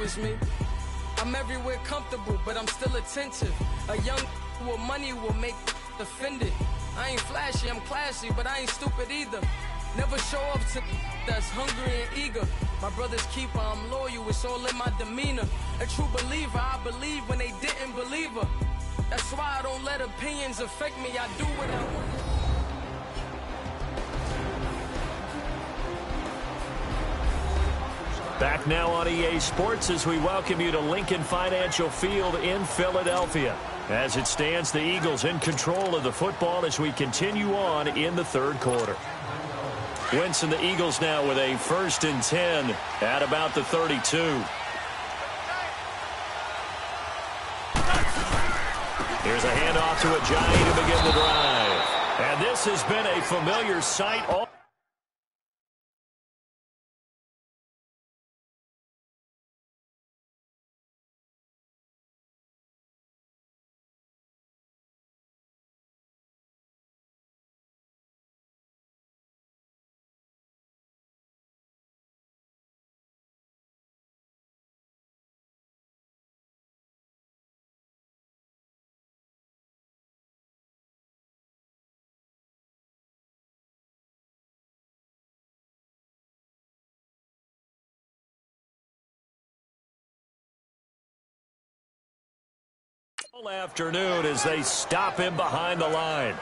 know it's me. I'm everywhere comfortable, but I'm still attentive. A young with money will make offended. I ain't flashy, I'm classy, but I ain't stupid either. Never show up to that's hungry and eager. My brother's keeper, I'm loyal, it's all in my demeanor. A true believer, I believe when they didn't believe her. That's why I don't let opinions affect me, I do what I want. Back now on EA Sports as we welcome you to Lincoln Financial Field in Philadelphia. As it stands, the Eagles in control of the football as we continue on in the third quarter. Wentz and the Eagles now with a 1st and 10 at about the 32. Here's a handoff to Ajayi to begin the drive. And this has been a familiar sight all afternoon as they stop him behind the line.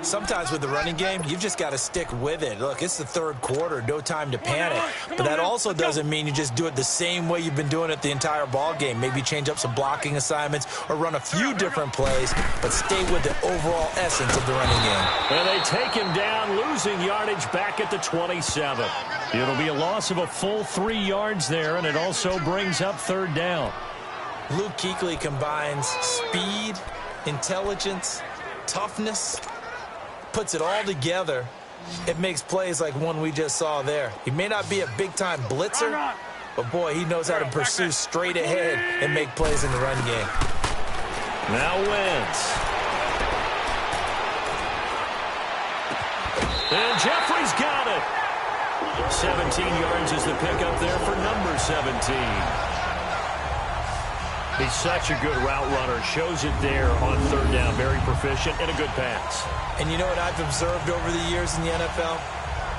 Sometimes with the running game, you've just got to stick with it. Look, it's the third quarter, no time to panic. But that also doesn't mean you just do it the same way you've been doing it the entire ball game. Maybe change up some blocking assignments or run a few different plays, but stay with the overall essence of the running game. And they take him down, losing yardage back at the 27. It'll be a loss of a full 3 yards there, and it also brings up 3rd down. Luke Kuechly combines speed, intelligence, toughness, puts it all together. It makes plays like one we just saw there. He may not be a big-time blitzer, but, boy, he knows how to pursue straight ahead and make plays in the run game. Now Wentz. And Jeffrey's got it. 17 yards is the pickup there for number 17. He's such a good route runner. Shows it there on 3rd down. Very proficient and a good pass. And you know what I've observed over the years in the NFL?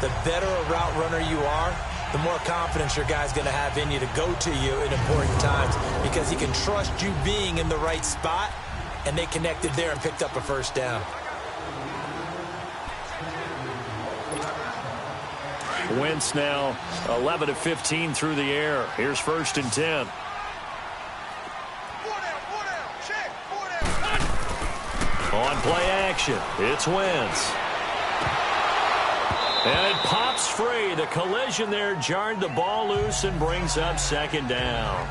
The better a route runner you are, the more confidence your guy's going to have in you to go to you in important times because he can trust you being in the right spot, and they connected there and picked up a 1st down. Wentz now 11 of 15 through the air. Here's 1st and 10. On play action, it's Wentz. And it pops free. The collision there jarred the ball loose and brings up 2nd down.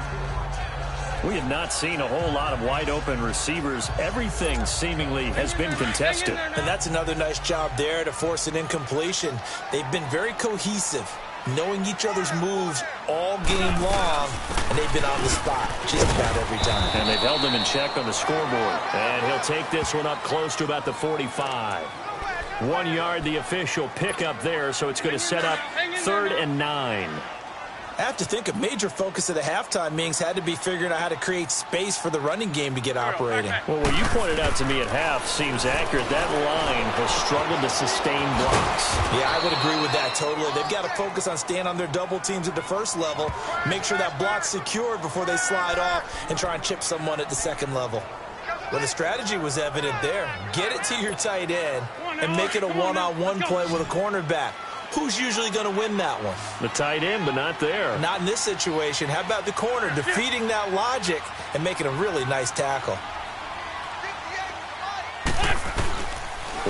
We have not seen a whole lot of wide-open receivers. Everything seemingly has been contested. And that's another nice job there to force an incompletion. They've been very cohesive, knowing each other's moves all game long, and they've been on the spot just about every time. And they've held them in check on the scoreboard. And he'll take this one up close to about the 45. 1 yard, the official pickup there, so it's going to set up 3rd and 9. I have to think a major focus of the halftime meetings had to be figuring out how to create space for the running game to get operating. Well, what you pointed out to me at half seems accurate. That line has struggled to sustain blocks. Yeah, I would agree with that totally. They've got to focus on staying on their double teams at the 1st level, make sure that block's secured before they slide off and try and chip someone at the 2nd level. Well, the strategy was evident there. Get it to your tight end and make it a one-on-one play with a cornerback. Who's usually going to win that one? The tight end, but not there. Not in this situation. How about the corner defeating that logic and making a really nice tackle?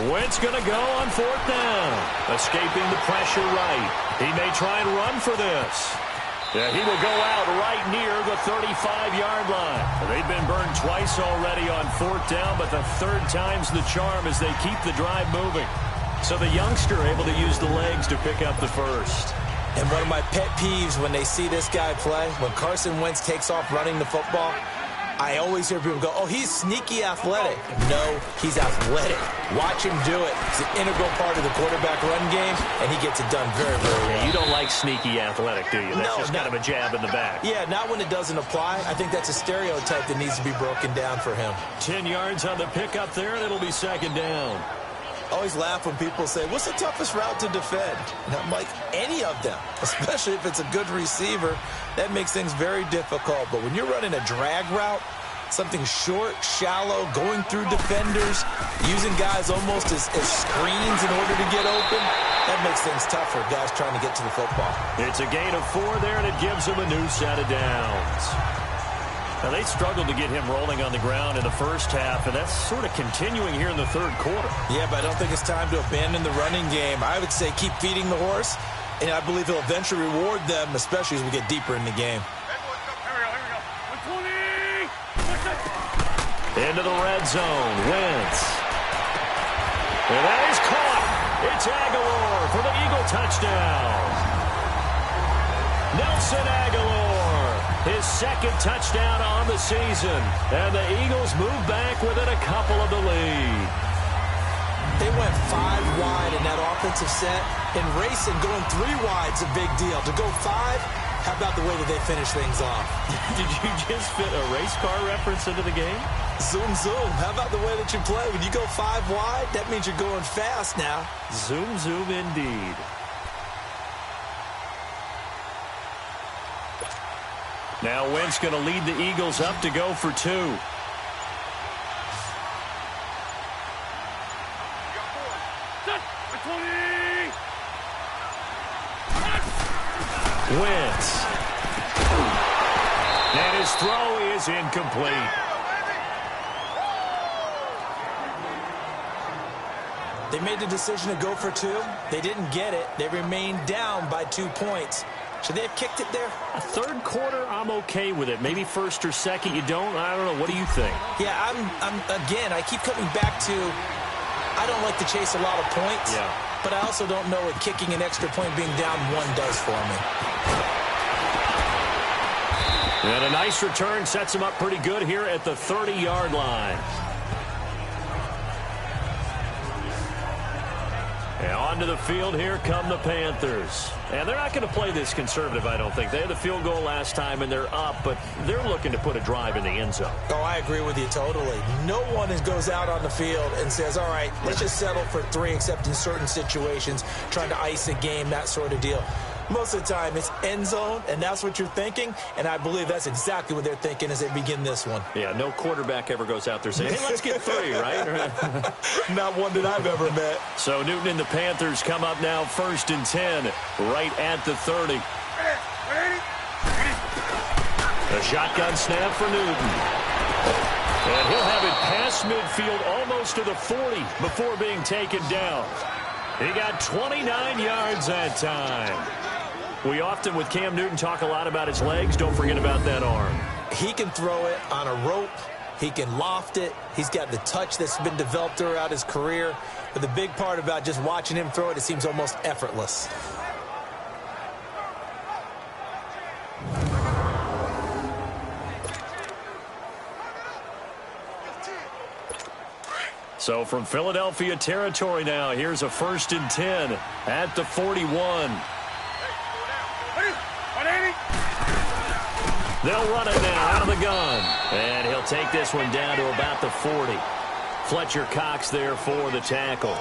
Wentz going to go on 4th down. Escaping the pressure right. He may try and run for this. Yeah, he will go out right near the 35-yard line. They've been burned twice already on 4th down, but the 3rd time's the charm as they keep the drive moving. So the youngster able to use the legs to pick up the 1st. And one of my pet peeves when they see this guy play, when Carson Wentz takes off running the football, I always hear people go, oh, he's sneaky athletic. No, he's athletic. Watch him do it. It's an integral part of the quarterback run game, and he gets it done very, very well. You don't like sneaky athletic, do you? That's just kind of a jab in the back. Yeah, not when it doesn't apply. I think that's a stereotype that needs to be broken down for him. 10 yards on the pickup there, and it'll be second down. I always laugh when people say, what's the toughest route to defend? And I'm like, any of them, especially if it's a good receiver. That makes things very difficult. But when you're running a drag route, something short, shallow, going through defenders, using guys almost as screens in order to get open, that makes things tough for guys trying to get to the football. It's a gain of 4 there, and it gives them a new set of downs. Now, they struggled to get him rolling on the ground in the first half, and that's sort of continuing here in the third quarter. Yeah, but I don't think it's time to abandon the running game. I would say keep feeding the horse, and I believe he'll eventually reward them, especially as we get deeper in the game. Into the red zone, Wentz. And that is caught. It's Aguilar for the Eagle touchdown. Nelson Aguilar, his second touchdown on the season. And the Eagles move back within a couple of the lead. They went 5 wide in that offensive set. And racing, going 3 wide's a big deal. To go 5, how about the way that they finish things off? Did you just fit a race car reference into the game? Zoom, zoom. How about the way that you play? When you go 5 wide, that means you're going fast now. Zoom, zoom indeed. Now Wentz going to lead the Eagles up to go for 2. Wentz. And his throw is incomplete. They made the decision to go for 2. They didn't get it. They remained down by 2 points. Should they have kicked it there? A third quarter, I'm okay with it. Maybe first or second, you don't. I don't know. What do you think? Yeah, again, I keep coming back to I don't like to chase a lot of points. Yeah. But I also don't know what kicking an extra point being down 1 does for me. And a nice return sets him up pretty good here at the 30-yard line. And onto the field, here come the Panthers. And they're not going to play this conservative, I don't think. They had the field goal last time, and they're up, but they're looking to put a drive in the end zone. Oh, I agree with you totally. No one goes out on the field and says, all right, let's just settle for 3, except in certain situations, trying to ice a game, that sort of deal. Most of the time, it's end zone, and that's what you're thinking, and I believe that's exactly what they're thinking as they begin this one. Yeah, no quarterback ever goes out there saying, hey, let's get 3, right? Not one that I've ever met. So Newton and the Panthers come up now 1st and 10, right at the 30. A shotgun snap for Newton. And he'll have it past midfield almost to the 40 before being taken down. He got 29 yards that time. We often, with Cam Newton, talk a lot about his legs. Don't forget about that arm. He can throw it on a rope. He can loft it. He's got the touch that's been developed throughout his career. But the big part about just watching him throw it, it seems almost effortless. So from Philadelphia territory now, here's a 1st and 10 at the 41. They'll run it now out of the gun. And he'll take this one down to about the 40. Fletcher Cox there for the tackle.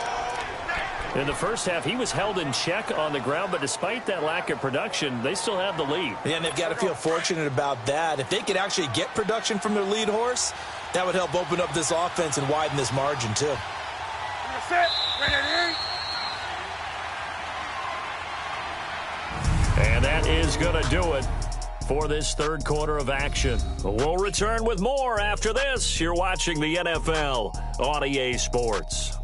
In the first half, he was held in check on the ground, but despite that lack of production, they still have the lead. Yeah, and they've got to feel fortunate about that. If they could actually get production from their lead horse, that would help open up this offense and widen this margin, too. And that is going to do it for this third quarter of action. We'll return with more after this. You're watching the NFL on EA Sports.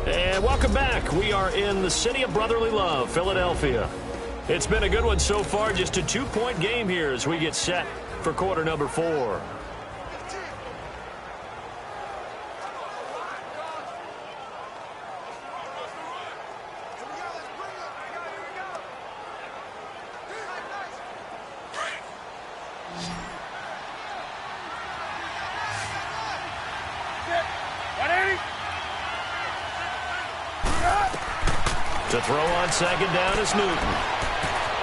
And welcome back. We are in the city of brotherly love, Philadelphia. It's been a good one so far. Just a 2-point game here as we get set for quarter number 4. To throw on second down is Newton.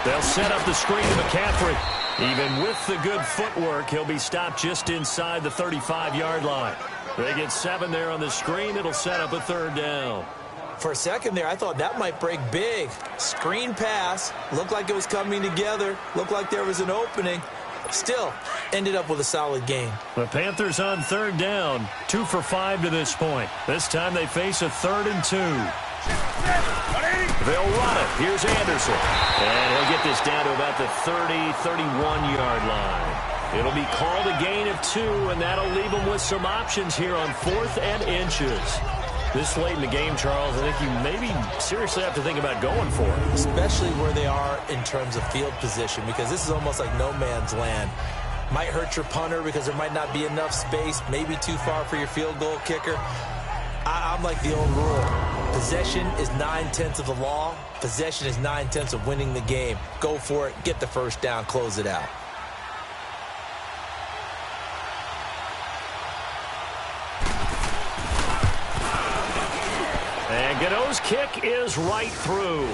They'll set up the screen to McCaffrey. Even with the good footwork, he'll be stopped just inside the 35-yard line. They get 7 there on the screen. It'll set up a third down. For a second there, I thought that might break big. Screen pass. Looked like it was coming together. Looked like there was an opening. Still, ended up with a solid game. The Panthers on third down. 2 for 5 to this point. This time they face a 3rd and 2. They'll run it. Here's Anderson. And he'll get this down to about the 30, 31-yard line. It'll be called a gain of 2, and that'll leave them with some options here on 4th and inches. This late in the game, Charles, I think you maybe seriously have to think about going for it. Especially where they are in terms of field position, because this is almost like no man's land. Might hurt your punter because there might not be enough space, maybe too far for your field goal kicker. I'm like the old rule. Possession is 9/10 of the law. Possession is 9/10 of winning the game. Go for it. Get the first down. Close it out. And Godot's kick is right through.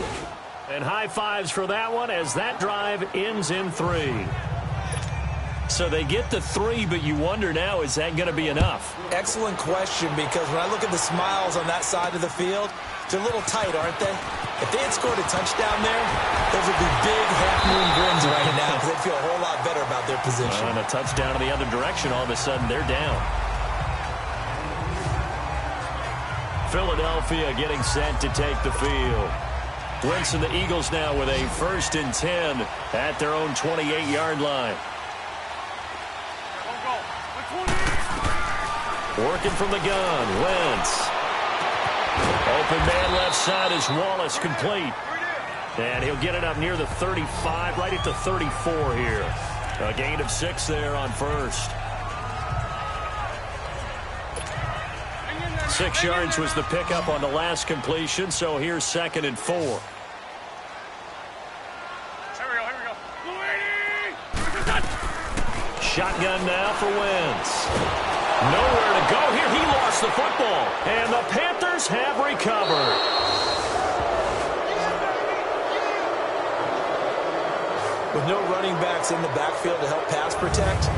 And high fives for that one as that drive ends in 3. So they get the 3, but you wonder now, is that going to be enough? Excellent question, because when I look at the smiles on that side of the field, they're a little tight, aren't they? If they had scored a touchdown there, those would be big half-moon grins right now because they'd feel a whole lot better about their position. And a touchdown in the other direction, all of a sudden they're down. Philadelphia getting set to take the field. Wentz and the Eagles now with a 1st and 10 at their own 28-yard line. Working from the gun, Wentz. Open man left side is Wallace, complete. And he'll get it up near the 35, right at the 34 here. A gain of 6 there on 1st. 6 yards was the pickup on the last completion, so here's 2nd and 4. Here we go. Shotgun now for Wentz. Nowhere to go here. He lost the football. And the Panthers have recovered. With no running backs in the backfield to help pass protect,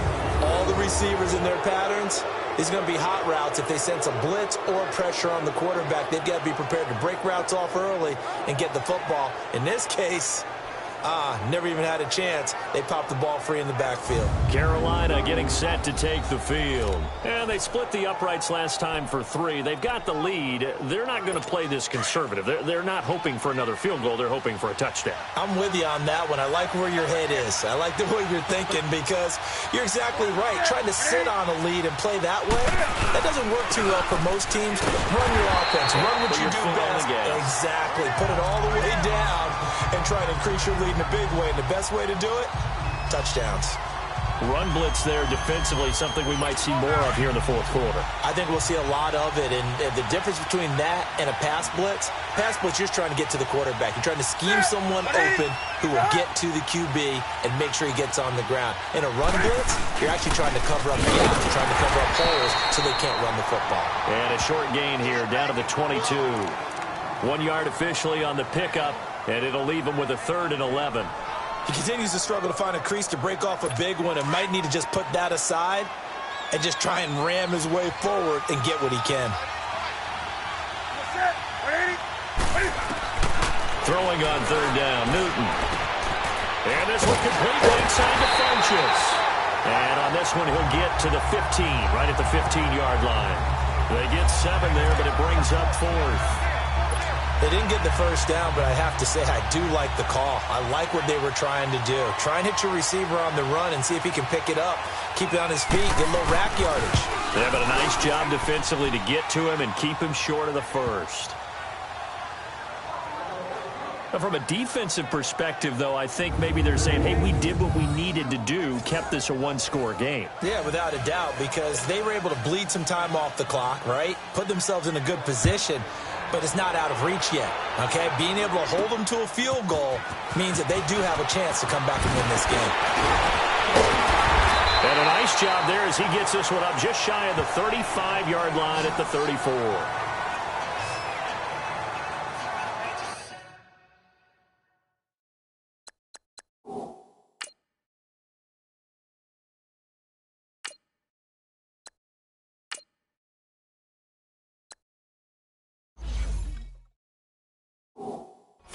all the receivers in their patterns, these are going to be hot routes. If they sense a blitz or pressure on the quarterback, they've got to be prepared to break routes off early and get the football. In this case, never even had a chance. They popped the ball free in the backfield. Carolina getting set to take the field. And they split the uprights last time for 3. They've got the lead. They're not going to play this conservative. They're not hoping for another field goal. They're hoping for a touchdown. I'm with you on that one. I like where your head is. I like the way you're thinking because you're exactly right. Trying to sit on a lead and play that way, that doesn't work too well for most teams. Run your offense. Run what you do best. Exactly. Put it all the way down and try to increase your lead in a big way. And the best way to do it, touchdowns. Run blitz there defensively, something we might see more of here in the 4th quarter. I think we'll see a lot of it. And the difference between that and a pass blitz, you're just trying to get to the quarterback. You're trying to scheme someone open who will get to the QB and make sure he gets on the ground. In a run blitz, you're actually trying to cover up gaps, you're trying to cover up holes so they can't run the football. And a short gain here down to the 22. 1 yard officially on the pickup, and it'll leave him with a 3rd and 11. He continues to struggle to find a crease to break off a big one and might need to just put that aside and just try and ram his way forward and get what he can. Throwing on 3rd down, Newton. And this one completely inside the Funches. And on this one, he'll get to the 15, right at the 15-yard line. They get 7 there, but it brings up 4th. They didn't get the first down, but I have to say I do like the call. I like what they were trying to do. Try and hit your receiver on the run and see if he can pick it up. Keep it on his feet, get a little rack yardage. Yeah, but a nice job defensively to get to him and keep him short of the first. Now, from a defensive perspective, though, I think maybe they're saying, hey, we did what we needed to do, kept this a 1-score game. Yeah, without a doubt, because they were able to bleed some time off the clock, right? Put themselves in a good position. But it's not out of reach yet, okay? Being able to hold them to a field goal means that they do have a chance to come back and win this game. And a nice job there as he gets this one up just shy of the 35-yard line at the 34.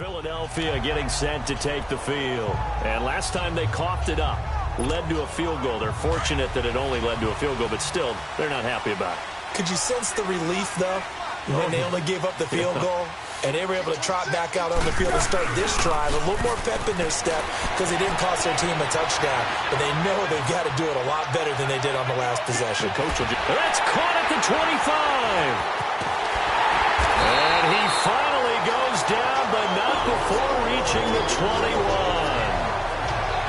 Philadelphia getting set to take the field. And last time they coughed it up, led to a field goal. They're fortunate that it only led to a field goal, but still, they're not happy about it. Could you sense the relief, though, when they only gave up the field goal? And they were able to trot back out on the field and start this drive. A little more pep in their step because they didn't cost their team a touchdown. But they know they've got to do it a lot better than they did on the last possession. That's caught at the 25. And he finally goes down, but not before reaching the 21.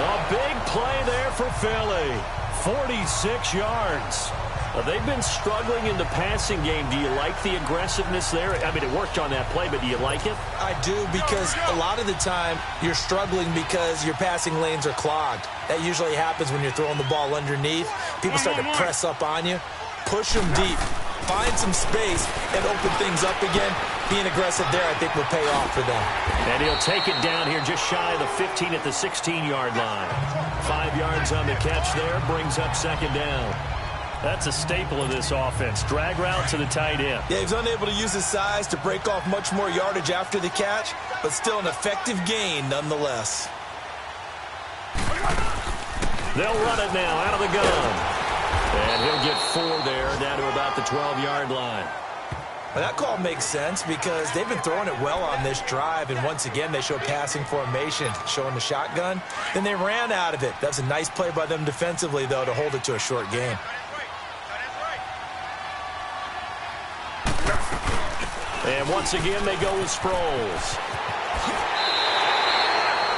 A big play there for Philly. 46 yards. They've been struggling in the passing game. Do you like the aggressiveness there? I mean, it worked on that play, but do you like it? I do, because a lot of the time you're struggling because your passing lanes are clogged. That usually happens when you're throwing the ball underneath. People start to press up on you. Push them deep. Find some space and open things up again. Being aggressive there, I think, will pay off for them. And he'll take it down here just shy of the 15 at the 16-yard line. 5 yards on the catch there, brings up second down. That's a staple of this offense. Drag route to the tight end. Yeah, he's unable to use his size to break off much more yardage after the catch, but still an effective gain nonetheless. They'll run it now out of the gun. And he'll get 4 there, down to about the 12-yard line. Well, that call makes sense because they've been throwing it well on this drive, and once again they show passing formation, showing the shotgun. Then they ran out of it. That's a nice play by them defensively, though, to hold it to a short gain. And once again, they go with Sproles.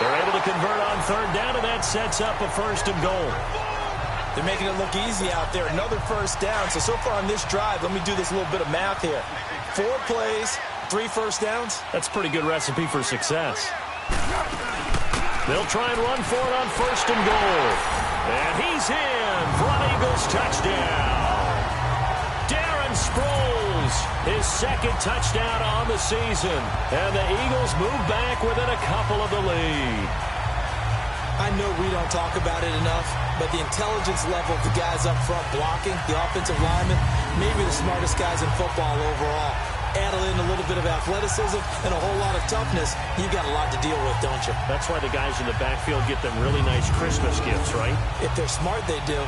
They're able to convert on third down, and that sets up a 1st and goal. They're making it look easy out there. Another 1st down. So far on this drive, let me do this little bit of math here. 4 plays, 3 first downs. That's a pretty good recipe for success. They'll try and run for it on 1st and goal. And he's in for an Eagles touchdown. Sproles, his 2nd touchdown on the season. And the Eagles move back within a couple of the lead. I know we don't talk about it enough, but the intelligence level of the guys up front blocking, the offensive linemen, maybe the smartest guys in football overall. Add in a little bit of athleticism and a whole lot of toughness, you've got a lot to deal with, don't you? That's why the guys in the backfield get them really nice Christmas gifts, right? If they're smart, they do.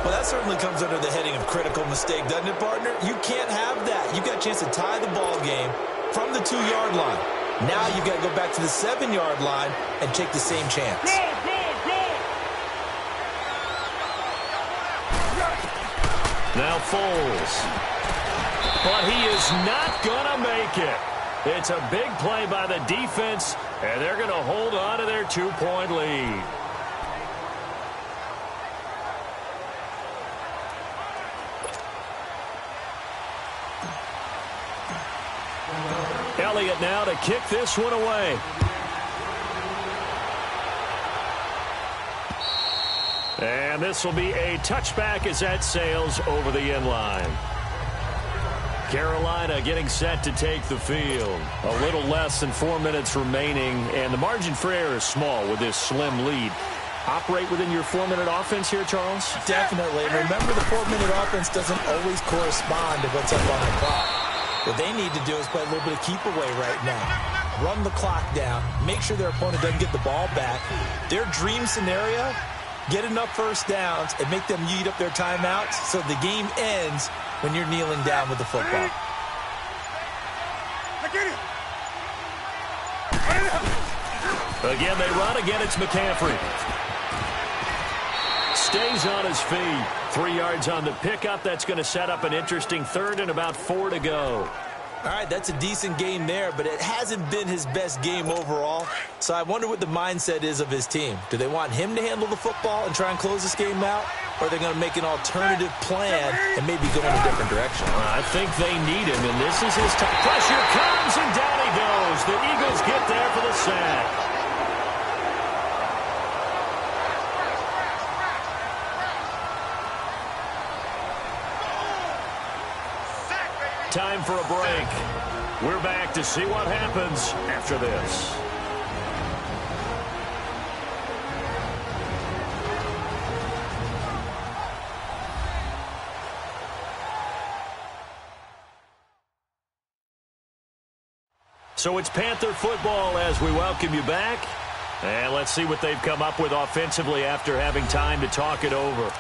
Well, that certainly comes under the heading of critical mistake, doesn't it, partner? You can't have that. You've got a chance to tie the ball game from the 2-yard line. Now you've got to go back to the 7-yard line and take the same chance. Now Foles. But he is not going to make it. It's a big play by the defense, and they're going to hold on to their 2-point lead. Elliott now to kick this one away. And this will be a touchback as that sails over the end line. Carolina getting set to take the field. A little less than 4 minutes remaining, and the margin for error is small with this slim lead. Operate within your 4-minute offense here, Charles? Definitely. Remember, the 4-minute offense doesn't always correspond to what's up on the clock. What they need to do is play a little bit of keep away right now. Run the clock down. Make sure their opponent doesn't get the ball back. Their dream scenario, get enough first downs and make them eat up their timeouts so the game ends when you're kneeling down with the football. Again, they run. Again, it's McCaffrey. Stays on his feet. 3 yards on the pickup. That's going to set up an interesting 3rd and about 4 to go. All right, that's a decent game there, but it hasn't been his best game overall. So I wonder what the mindset is of his team. Do they want him to handle the football and try and close this game out? Or are they going to make an alternative plan and maybe go in a different direction? I think they need him, and this is his time. Pressure comes, and down he goes. The Eagles get there for the sack. Time for a break. We're back to see what happens after this. So it's Panther football as we welcome you back. And let's see what they've come up with offensively after having time to talk it over.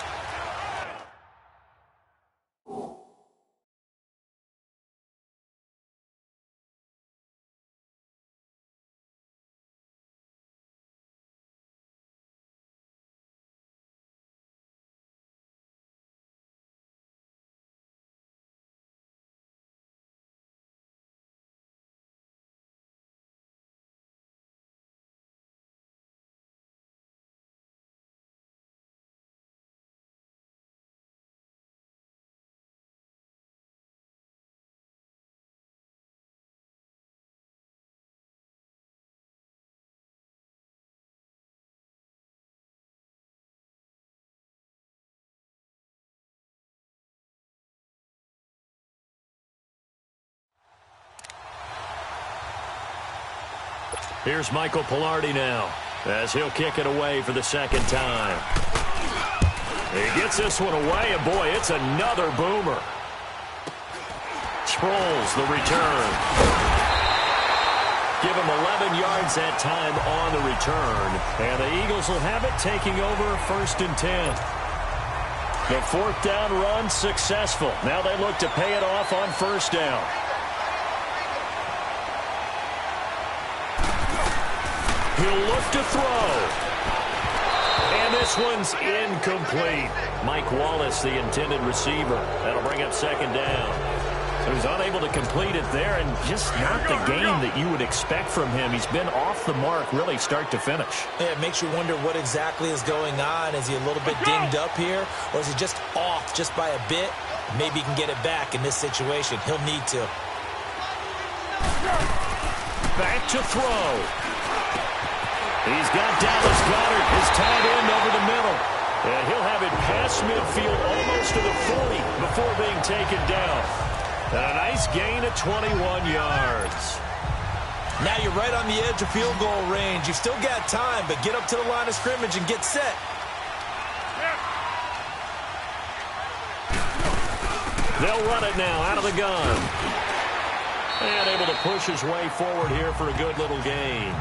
Here's Michael Pilardi now, as he'll kick it away for the second time. He gets this one away, and boy, it's another boomer. Sproles, the return. Give him 11 yards that time on the return, and the Eagles will have it, taking over 1st and 10. The 4th down run successful. Now they look to pay it off on 1st down. He'll look to throw. And this one's incomplete. Mike Wallace, the intended receiver. That'll bring up 2nd down. So he's unable to complete it there, and just not the game that you would expect from him. He's been off the mark really start to finish. Yeah, it makes you wonder what exactly is going on. Is he a little bit dinged up here, or is he just off just by a bit? Maybe he can get it back in this situation. He'll need to. Back to throw. He's got Dallas Goedert, his tight end, over the middle. And he'll have it past midfield almost to the 40 before being taken down. And a nice gain of 21 yards. Now you're right on the edge of field goal range. You've still got time, but get up to the line of scrimmage and get set. They'll run it now out of the gun. And able to push his way forward here for a good little gain.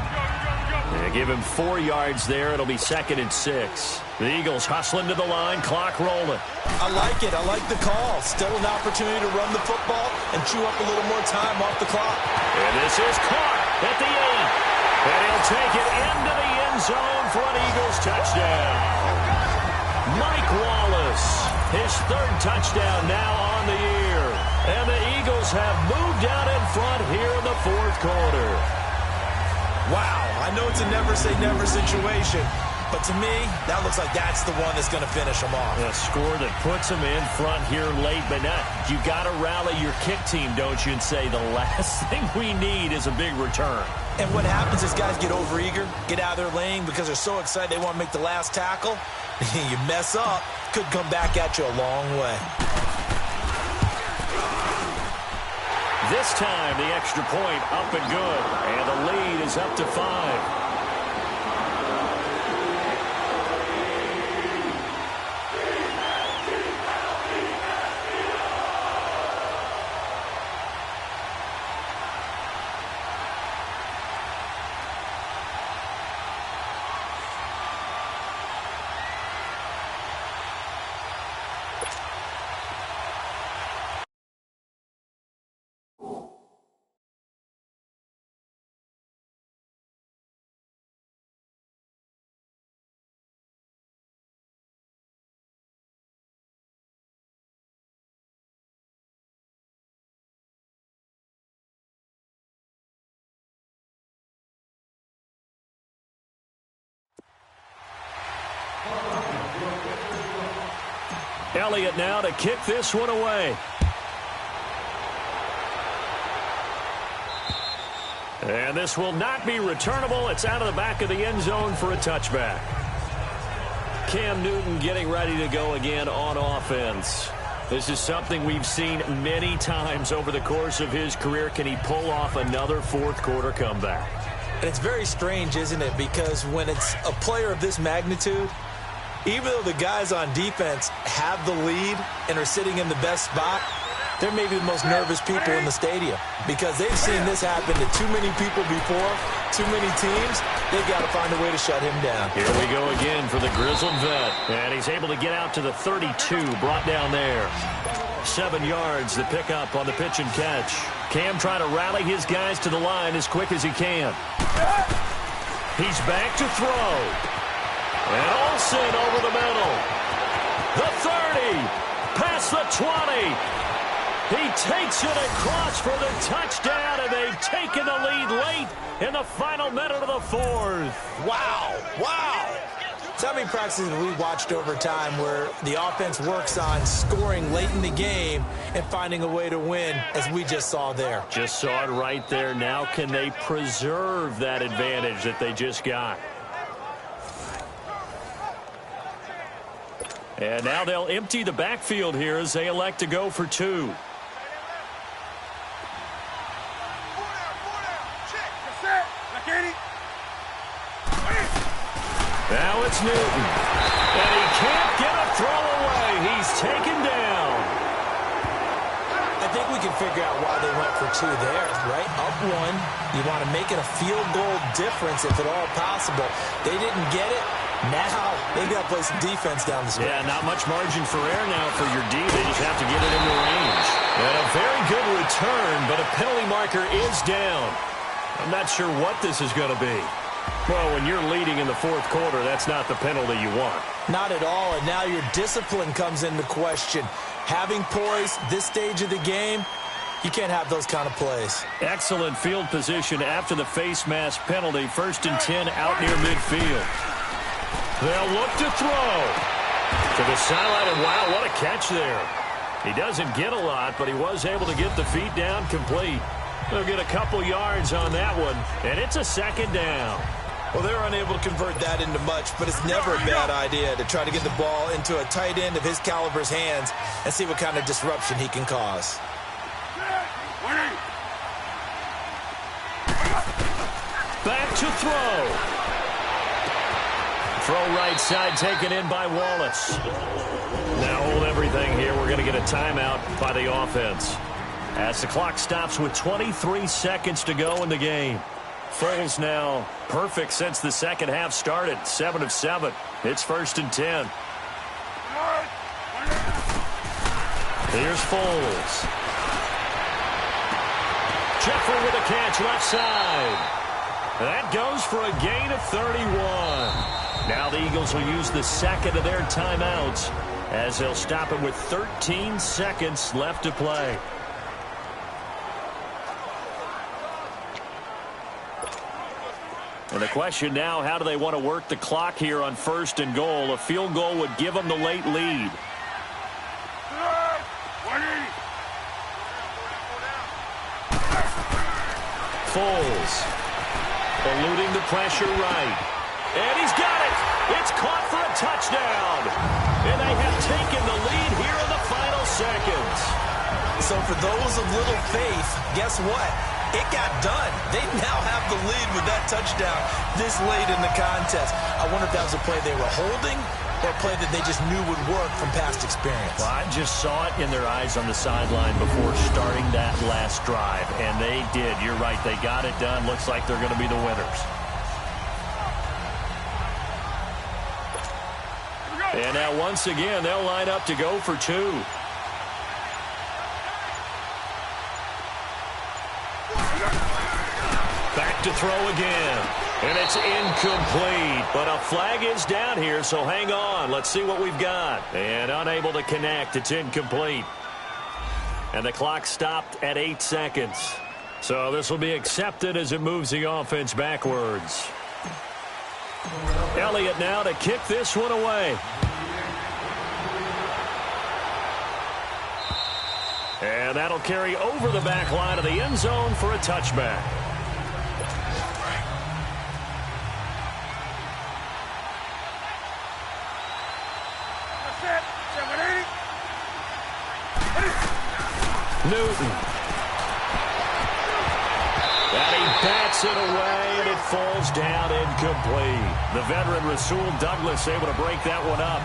They give him 4 yards there. It'll be 2nd and 6. The Eagles hustling to the line, clock rolling. I like it. I like the call. Still an opportunity to run the football and chew up a little more time off the clock. And this is caught at the 8. And he'll take it into the end zone for an Eagles touchdown. Mike Wallace, his 3rd touchdown now on the year. And the Eagles have moved out in front here in the 4th quarter. Wow, I know it's a never-say-never situation, but to me, that looks like that's the one that's going to finish them off. A score that puts them in front here late, but not. You got to rally your kick team, don't you, and say the last thing we need is a big return. And what happens is guys get overeager, get out of their lane because they're so excited they want to make the last tackle. You mess up, could come back at you a long way. This time, the extra point up and good, and the lead is up to 5. Elliott now to kick this one away. And this will not be returnable. It's out of the back of the end zone for a touchback. Cam Newton getting ready to go again on offense. This is something we've seen many times over the course of his career. Can he pull off another fourth-quarter comeback? And it's very strange, isn't it? Because when it's a player of this magnitude, even though the guys on defense have the lead and are sitting in the best spot, they're maybe the most nervous people in the stadium because they've seen this happen to too many people before, too many teams. They've got to find a way to shut him down. Here we go again for the grizzled vet. And he's able to get out to the 32, brought down there. 7 yards, the pickup on the pitch and catch. Cam trying to rally his guys to the line as quick as he can. He's back to throw. And Olsen over the middle. The 30, past the 20. He takes it across for the touchdown, and they've taken the lead late in the final minute of the fourth. Wow. Wow. So how many practices have we watched over time where the offense works on scoring late in the game and finding a way to win, as we just saw there? Just saw it right there. Now can they preserve that advantage that they just got? And now they'll empty the backfield here as they elect to go for 2. Now it's Newton. And he can't get a throw away. He's taken down. I think we can figure out why they went for 2 there, right? Up 1. You want to make it a field goal difference if at all possible. They didn't get it. Now they've got to play some defense down the stretch. Yeah, not much margin for error now for your D. They just have to get it into range. And a very good return, but a penalty marker is down. I'm not sure what this is going to be. Well, when you're leading in the fourth quarter, that's not the penalty you want. Not at all, and now your discipline comes into question. Having poise this stage of the game, you can't have those kind of plays. Excellent field position after the face mask penalty. 1st and 10 out near midfield. They'll look to throw. To the sideline, and wow, what a catch there. He doesn't get a lot, but he was able to get the feet down complete. They'll get a couple yards on that one, and it's a 2nd down. Well, they're unable to convert that into much, but it's never a bad idea to try to get the ball into a tight end of his caliber's hands and see what kind of disruption he can cause. Back to throw. Throw right side taken in by Wallace. Now hold everything here. We're going to get a timeout by the offense. As the clock stops with 23 seconds to go in the game. Foles now perfect since the second half started. 7 of 7. It's 1st and 10. Here's Foles. Jeffrey with a catch left side. That goes for a gain of 31. Now the Eagles will use the second of their timeouts as they'll stop it with 13 seconds left to play. And the question now, how do they want to work the clock here on 1st and goal? A field goal would give them the late lead. Foles eluding the pressure right. And he's got it. It's caught for a touchdown. And they have taken the lead here in the final seconds. So for those of little faith, guess what? It got done. They now have the lead with that touchdown this late in the contest. I wonder if that was a play they were holding or a play that they just knew would work from past experience. Well, I just saw it in their eyes on the sideline before starting that last drive, and they did. You're right. They got it done. Looks like they're going to be the winners. And now once again, they'll line up to go for 2. Back to throw again. And it's incomplete. But a flag is down here, so hang on. Let's see what we've got. And unable to connect. It's incomplete. And the clock stopped at 8 seconds. So this will be accepted as it moves the offense backwards. Elliott now to kick this one away. And that'll carry over the back line of the end zone for a touchback. Newton. And he bats it away, and it falls down incomplete. The veteran Rasul Douglas able to break that one up.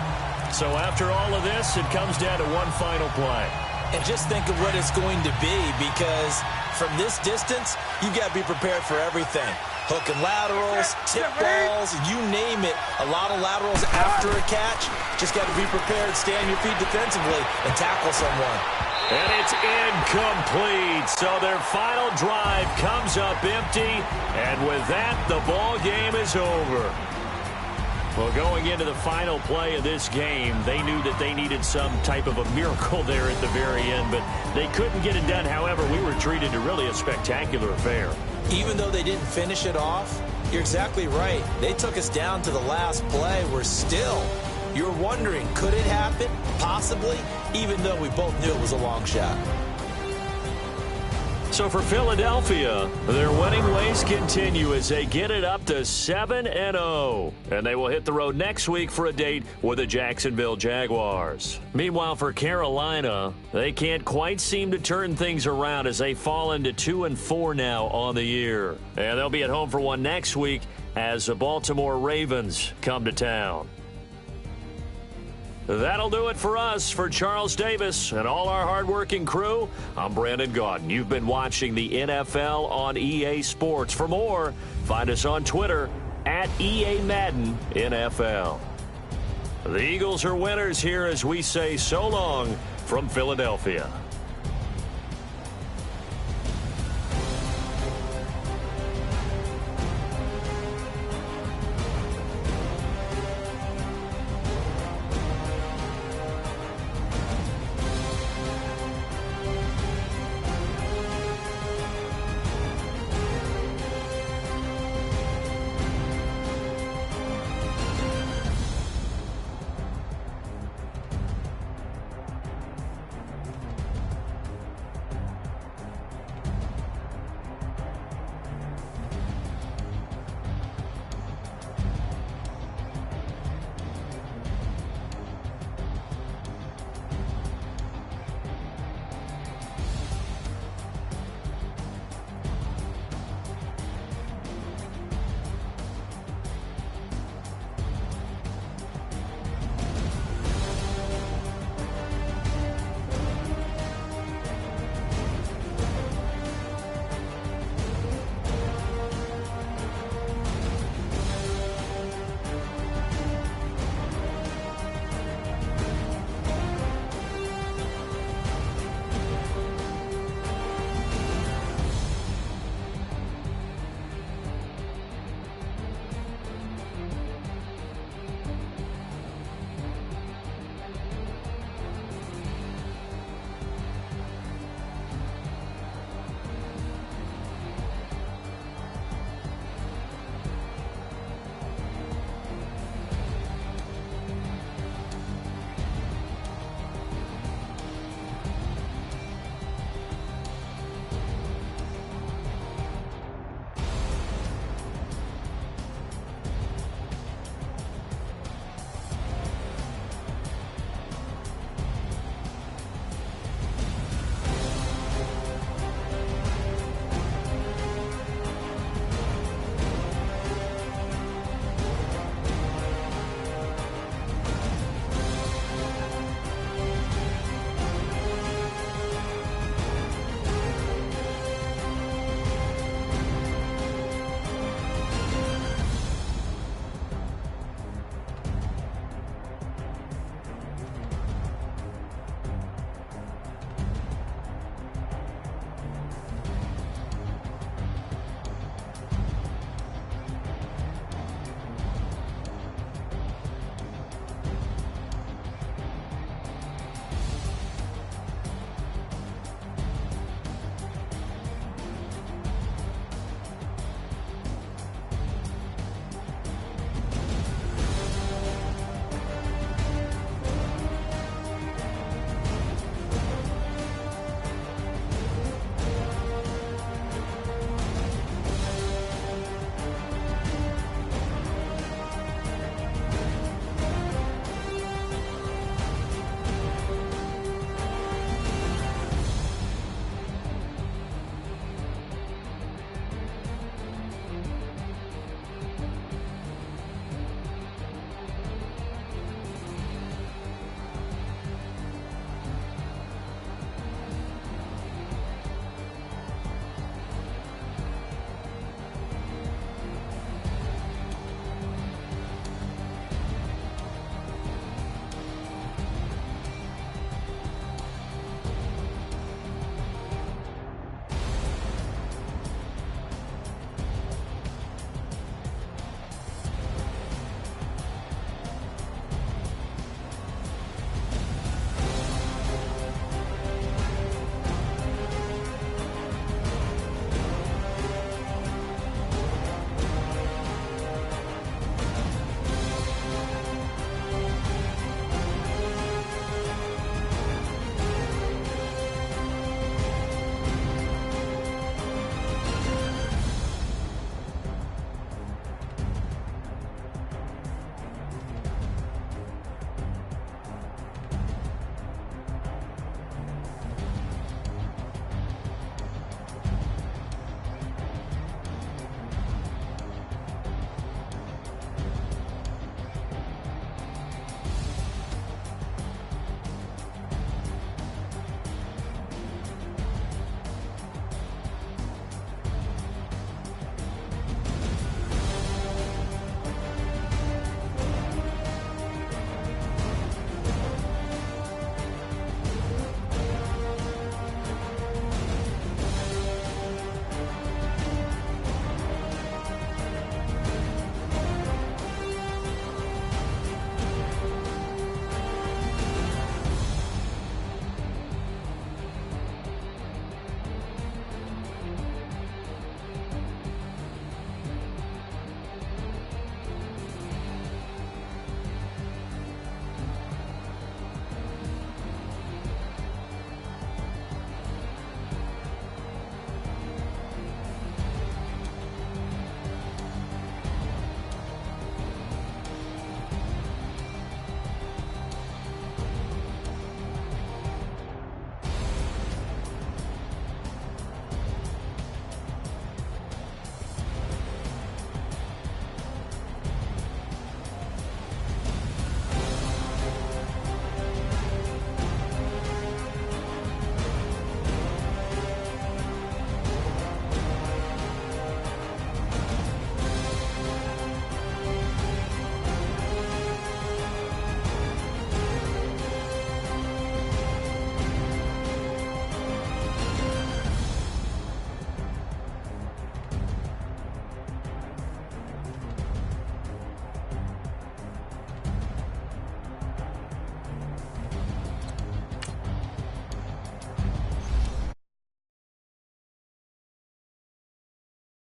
So after all of this, it comes down to one final play. And just think of what it's going to be, because from this distance, you got to be prepared for everything. Hook and laterals, tip balls, you name it. A lot of laterals after a catch. Just got to be prepared, stay on your feet defensively, and tackle someone. And it's incomplete. So their final drive comes up empty. And with that, the ball game is over. Well, going into the final play of this game, they knew that they needed some type of a miracle there at the very end, but they couldn't get it done. However, we were treated to really a spectacular affair. Even though they didn't finish it off, you're exactly right. They took us down to the last play. You're wondering, could it happen? Possibly, even though we both knew it was a long shot. So for Philadelphia, their winning ways continue as they get it up to 7-0. And they will hit the road next week for a date with the Jacksonville Jaguars. Meanwhile, for Carolina, they can't quite seem to turn things around as they fall into 2-4 now on the year. And they'll be at home for one next week as the Baltimore Ravens come to town. That'll do it for us. For Charles Davis and all our hardworking crew, I'm Brandon Gaudin. You've been watching the NFL on EA Sports. For more, find us on Twitter at EA Madden NFL. The Eagles are winners here as we say so long from Philadelphia.